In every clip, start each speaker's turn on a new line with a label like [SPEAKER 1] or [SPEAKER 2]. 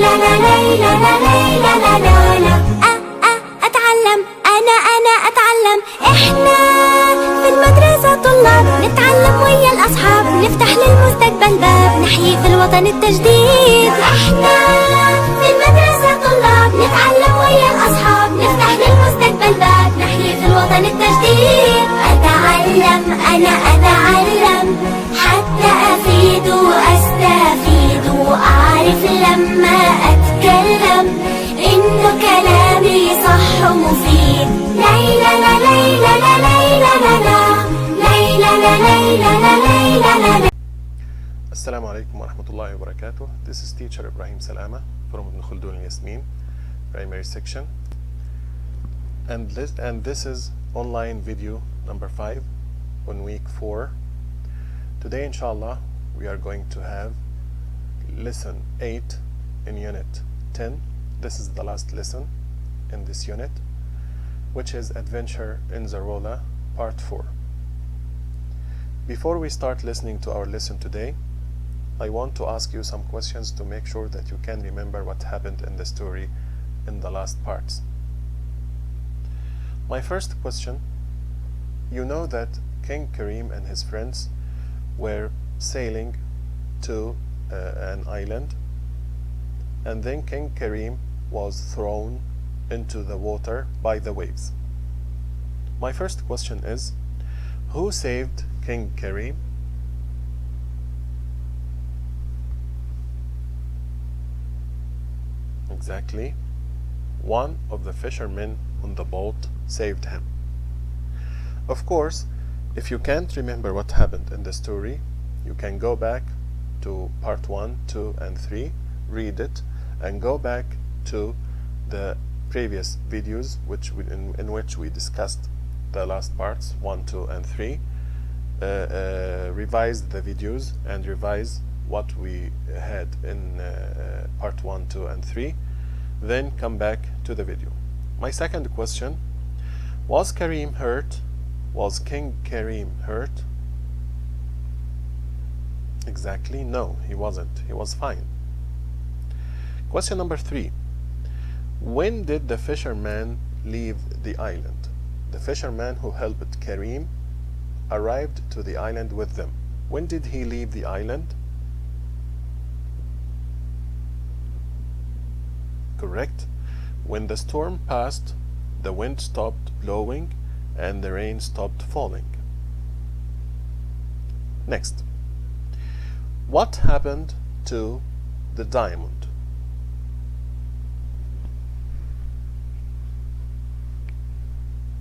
[SPEAKER 1] لا لا لا لا لا لا لا لا. أتعلم أنا أتعلم. إحنا في المدرسة طلاب نتعلم ويا الأصحاب، نفتح للمستقبل باب، نحيي في الوطن التجديد. إحنا في المدرسة طلاب نتعلم ويا الأصحاب، نفتح للمستقبل باب، نحيي في الوطن التجديد. أتعلم أنا أتعلم حتى أفيد وأستفيد، وأعرف لما أتكلم إنه كلامي صح ومفيد. ليلى لا ليلى لا ليلى لا لا ليلى لا ليلى لا ليلى لا.
[SPEAKER 2] السلام عليكم ورحمة الله وبركاته. This is teacher Ibrahim Salama from Ibn Khaldun Yasmin primary section, and this is online video number 5 on week 4. Today inshallah we are going to have lesson 8 in unit 10. This is the last lesson in this unit, which is Adventure in Zarula part 4. Before we start listening to our lesson today, I want to ask you some questions to make sure that you can remember what happened in the story in the last parts. My first question: you know that King Karim and his friends were sailing to an island, and then King Karim was thrown into the water by the waves. My first question is, who saved King Karim? Exactly, one of the fishermen on the boat saved him. Of course, if you can't remember what happened in the story, you can go back to part 1, 2, and 3, read it, and go back to the previous videos in which we discussed the last parts 1, 2, and 3. Revise the videos and revise what we had in part 1, 2, and 3. Then come back to the video. My second question: was Karim hurt? Was King Karim hurt? Exactly, no, he wasn't. He was fine. Question number 3: when did the fisherman leave the island? The fisherman who helped Karim arrived to the island with them. When did he leave the island? Correct. When the storm passed, the wind stopped blowing and the rain stopped falling. Next, what happened to the diamond?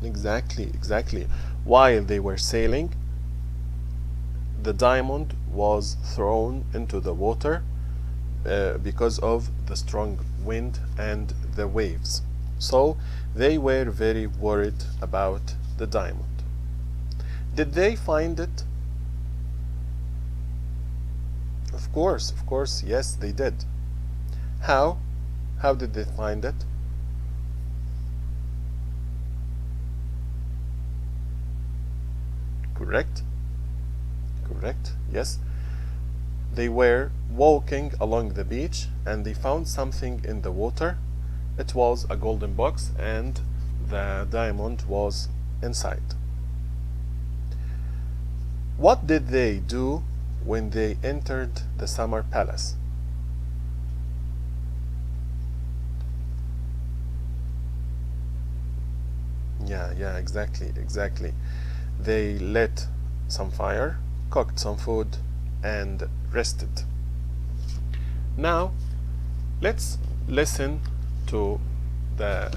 [SPEAKER 2] Exactly. While they were sailing, the diamond was thrown into the water because of the strong wind and the waves. So they were very worried about the diamond. Did they find it? Of course, yes, they did. How did they find it? Correct, yes. They were walking along the beach and they found something in the water. It was a golden box and the diamond was inside. What did they do when they entered the summer palace? Yeah, exactly. They lit some fire, cooked some food, and rested. Now let's listen to the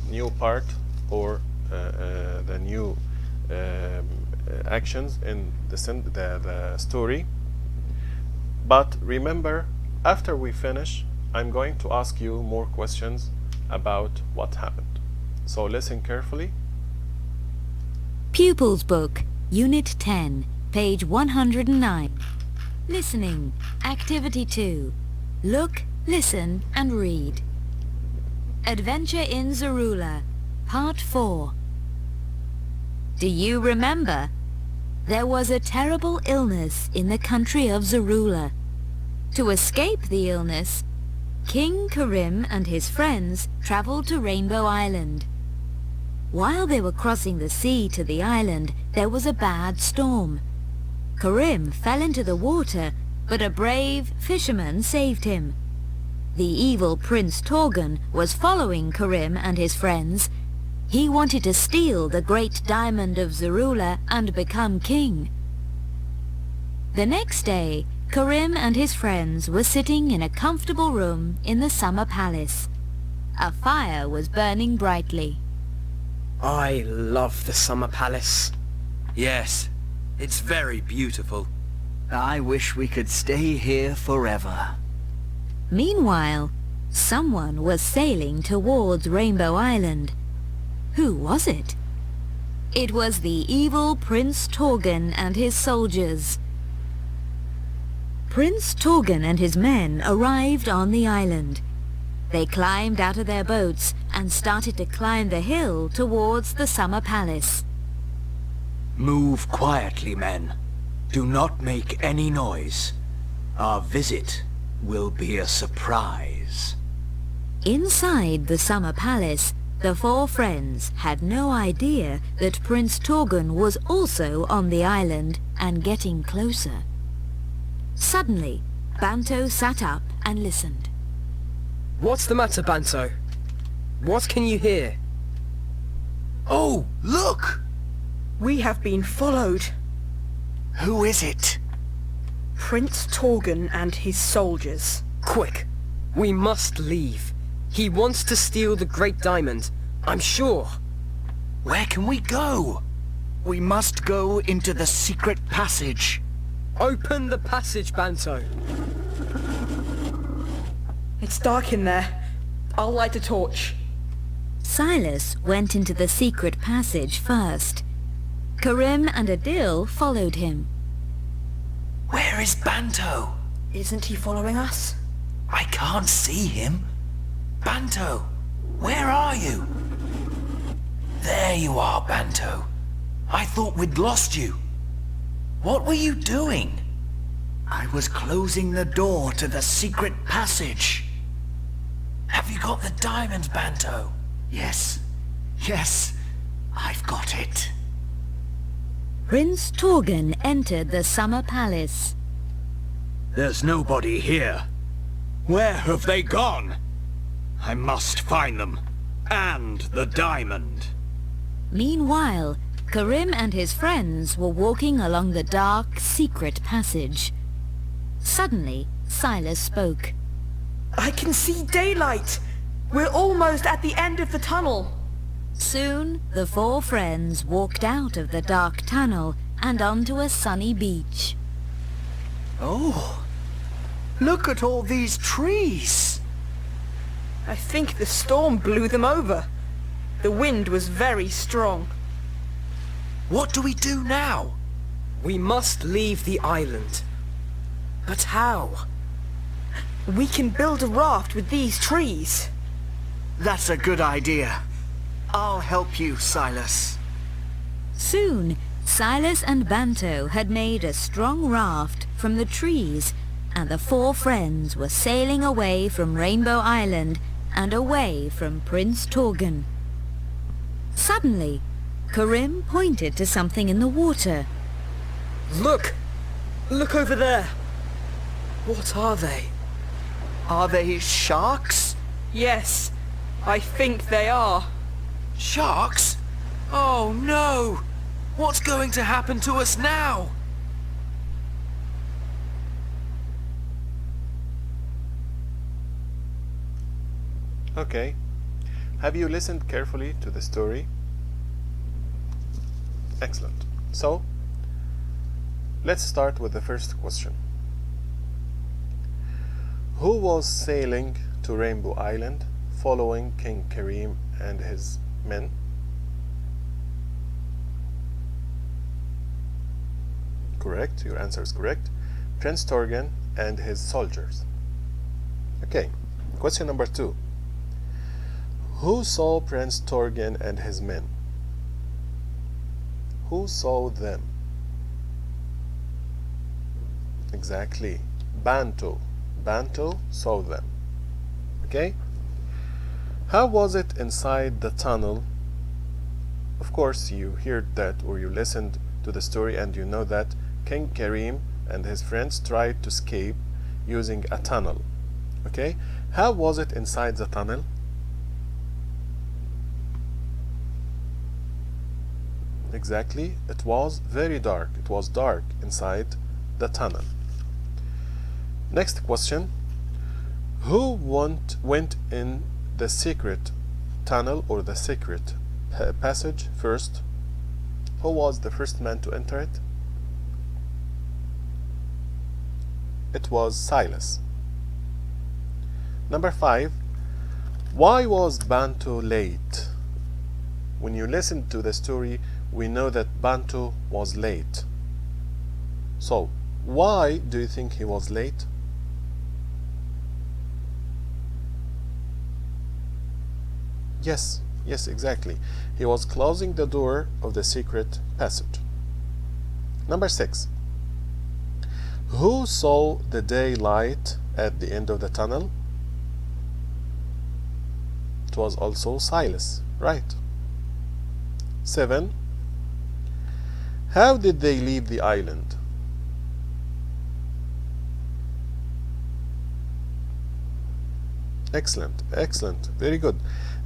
[SPEAKER 2] new part or the new actions in the story. But remember, after we finish, I'm going to ask you more questions about what happened. So listen carefully.
[SPEAKER 3] Pupils Book, Unit 10, page 109. Listening, Activity 2. Look, listen, and read. Adventure in Zarula, Part 4. Do you remember? There was a terrible illness in the country of Zarula. To escape the illness, King Karim and his friends traveled to Rainbow Island. While they were crossing the sea to the island, there was a bad storm. Karim fell into the water, but a brave fisherman saved him. The evil Prince Torgon was following Karim and his friends. He wanted to steal the great diamond of Zarula and become king. The next day, Karim and his friends were sitting in a comfortable room in the summer palace. A fire was burning brightly.
[SPEAKER 4] I love the summer palace.
[SPEAKER 5] Yes, it's very beautiful.
[SPEAKER 6] I wish we could stay here forever.
[SPEAKER 3] Meanwhile, someone was sailing towards Rainbow Island. Who was it? It was the evil Prince Torgon and his soldiers. Prince Torgon and his men arrived on the island. They climbed out of their boats and started to climb the hill towards the summer palace.
[SPEAKER 6] Move quietly, men. Do not make any noise. Our visit will be a surprise.
[SPEAKER 3] Inside the summer palace, the four friends had no idea that Prince Torgon was also on the island and getting closer. Suddenly, Banto sat up and listened.
[SPEAKER 4] What's the matter, Banto? What can you hear?
[SPEAKER 6] Oh, look!
[SPEAKER 7] We have been followed.
[SPEAKER 6] Who is it?
[SPEAKER 7] Prince Torgon and his soldiers.
[SPEAKER 4] Quick! We must leave. He wants to steal the great diamond, I'm sure.
[SPEAKER 6] Where can we go? We must go into the secret passage.
[SPEAKER 4] Open the passage, Banto.
[SPEAKER 7] It's dark in there. I'll light a torch.
[SPEAKER 3] Silas went into the secret passage first. Karim and Adil followed him.
[SPEAKER 6] Where is Banto?
[SPEAKER 7] Isn't he following us?
[SPEAKER 6] I can't see him. Banto, where are you? There you are, Banto. I thought we'd lost you. What were you doing? I was closing the door to the secret passage. Have you got the diamond, Banto? Yes. Yes, I've got it.
[SPEAKER 3] Prince Torgon entered the summer palace.
[SPEAKER 6] There's nobody here. Where have they gone? I must find them. And the diamond.
[SPEAKER 3] Meanwhile, Karim and his friends were walking along the dark, secret passage. Suddenly, Silas spoke.
[SPEAKER 7] I can see daylight. We're almost at the end of the tunnel.
[SPEAKER 3] Soon, the four friends walked out of the dark tunnel and onto a sunny beach.
[SPEAKER 6] Oh, look at all these trees.
[SPEAKER 7] I think the storm blew them over. The wind was very strong.
[SPEAKER 6] What do we do now?
[SPEAKER 4] We must leave the island. But how?
[SPEAKER 7] We can build a raft with these trees.
[SPEAKER 6] That's a good idea. I'll help you, Silas.
[SPEAKER 3] Soon, Silas and Banto had made a strong raft from the trees, and the four friends were sailing away from Rainbow Island and away from Prince Torgon. Suddenly, Karim pointed to something in the water.
[SPEAKER 4] Look! Look over there! What are they?
[SPEAKER 6] Are they sharks?
[SPEAKER 7] Yes, I think they are.
[SPEAKER 6] Sharks? Oh no! What's going to happen to us now?
[SPEAKER 2] Okay. Have you listened carefully to the story? Excellent. So, let's start with the first question. Who was sailing to Rainbow Island following King Karim and his men? Correct, your answer is correct. Prince Torgon and his soldiers. Okay, question number 2. Who saw Prince Torgon and his men? Who saw them? Exactly, Banto. Bantu saw them. Okay? How was it inside the tunnel? Of course, you heard that, or you listened to the story, and you know that King Karim and his friends tried to escape using a tunnel. Okay? How was it inside the tunnel? Exactly, it was very dark. It was dark inside the tunnel. Next question. Who went in the secret tunnel or the secret passage first? Who was the first man to enter it? It was Silas. Number 5. Why was Bantu late? When you listen to the story, we know that Bantu was late. So, why do you think he was late? Yes, exactly. He was closing the door of the secret passage. Number 6. Who saw the daylight at the end of the tunnel? It was also Silas, right? 7. How did they leave the island? Excellent, very good.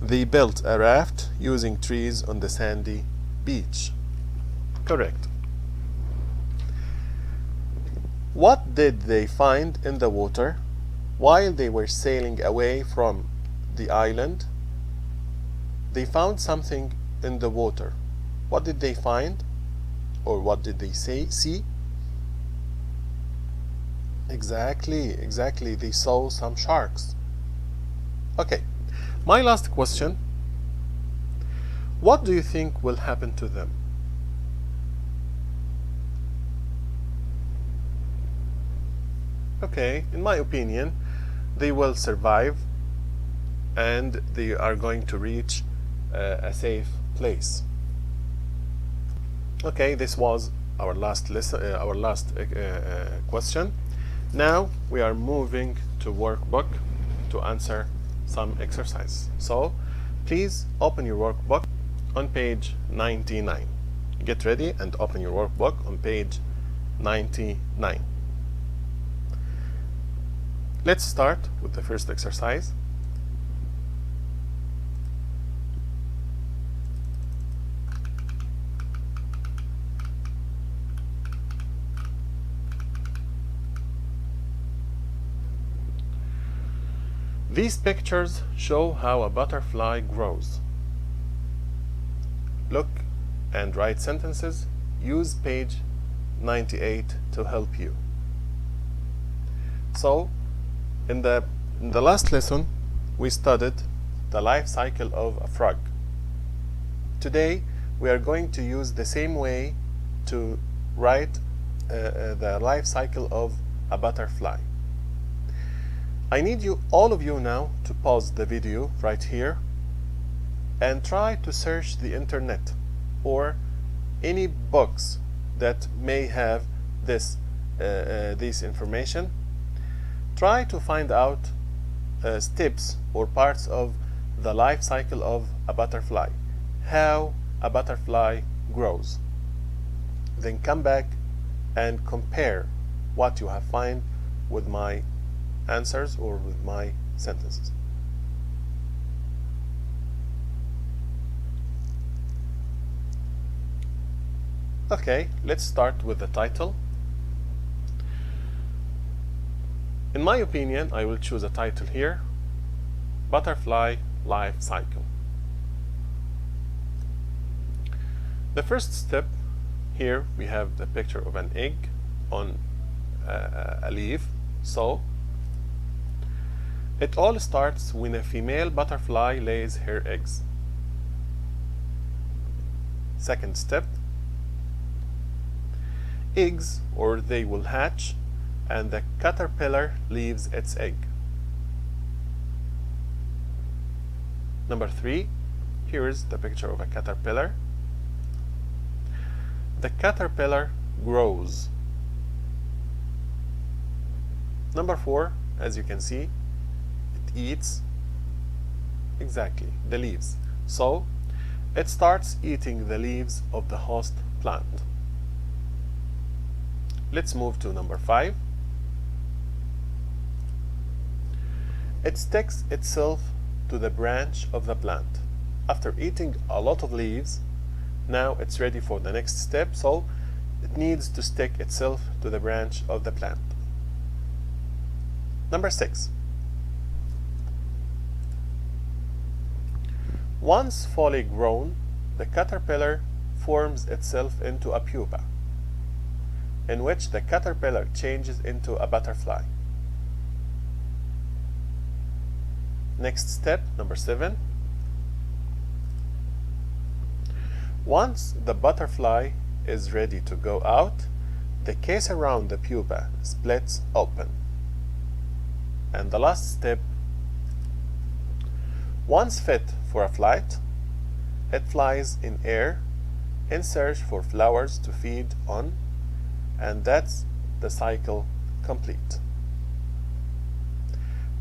[SPEAKER 2] They built a raft using trees on the sandy beach. Correct. What did they find in the water while they were sailing away from the island? They found something in the water. What did they find? Or what did they see? Exactly. They saw some sharks. Okay, my last question. What do you think will happen to them? Okay, in my opinion, they will survive and they are going to reach a safe place. Okay, this was our last question. Now we are moving to workbook to answer some exercise. So please open your workbook on page 99. Get ready and open your workbook on page 99. Let's start with the first exercise. These pictures show how a butterfly grows. Look and write sentences. Use page 98 to help you. So, in the last lesson, we studied the life cycle of a frog. Today, we are going to use the same way to write the life cycle of a butterfly. I need all of you now to pause the video right here and try to search the internet or any books that may have this information. Try to find out steps or parts of the life cycle of a butterfly, how a butterfly grows. Then come back and compare what you have found with my answers or with my sentences. Okay, let's start with the title. In my opinion, I will choose a title here, Butterfly Life Cycle. The first step, here we have the picture of an egg on a leaf. So it all starts when a female butterfly lays her eggs. Second step, eggs, or they will hatch, and the caterpillar leaves its egg. Number 3, here is the picture of a caterpillar. The caterpillar grows. Number 4, as you can see, it eats exactly the leaves. So it starts eating the leaves of the host plant. Let's move to number 5. It sticks itself to the branch of the plant. After eating a lot of leaves, now it's ready for the next step, so it needs to stick itself to the branch of the plant. Number 6. Once fully grown, the caterpillar forms itself into a pupa, in which the caterpillar changes into a butterfly. Next step, number 7. Once the butterfly is ready to go out, the case around the pupa splits open. And the last step, once fit for a flight, it flies in air in search for flowers to feed on, and that's the cycle complete.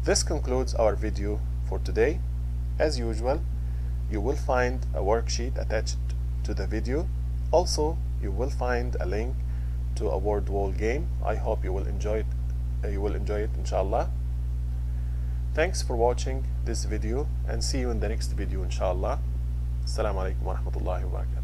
[SPEAKER 2] This concludes our video for today. As usual, you will find a worksheet attached to the video. Also, you will find a link to a word wall game. I hope you will enjoy it. Inshallah. Thanks for watching this video, and see you in the next video inshallah. Assalamu alaikum wa rahmatullahi wa barakatuh.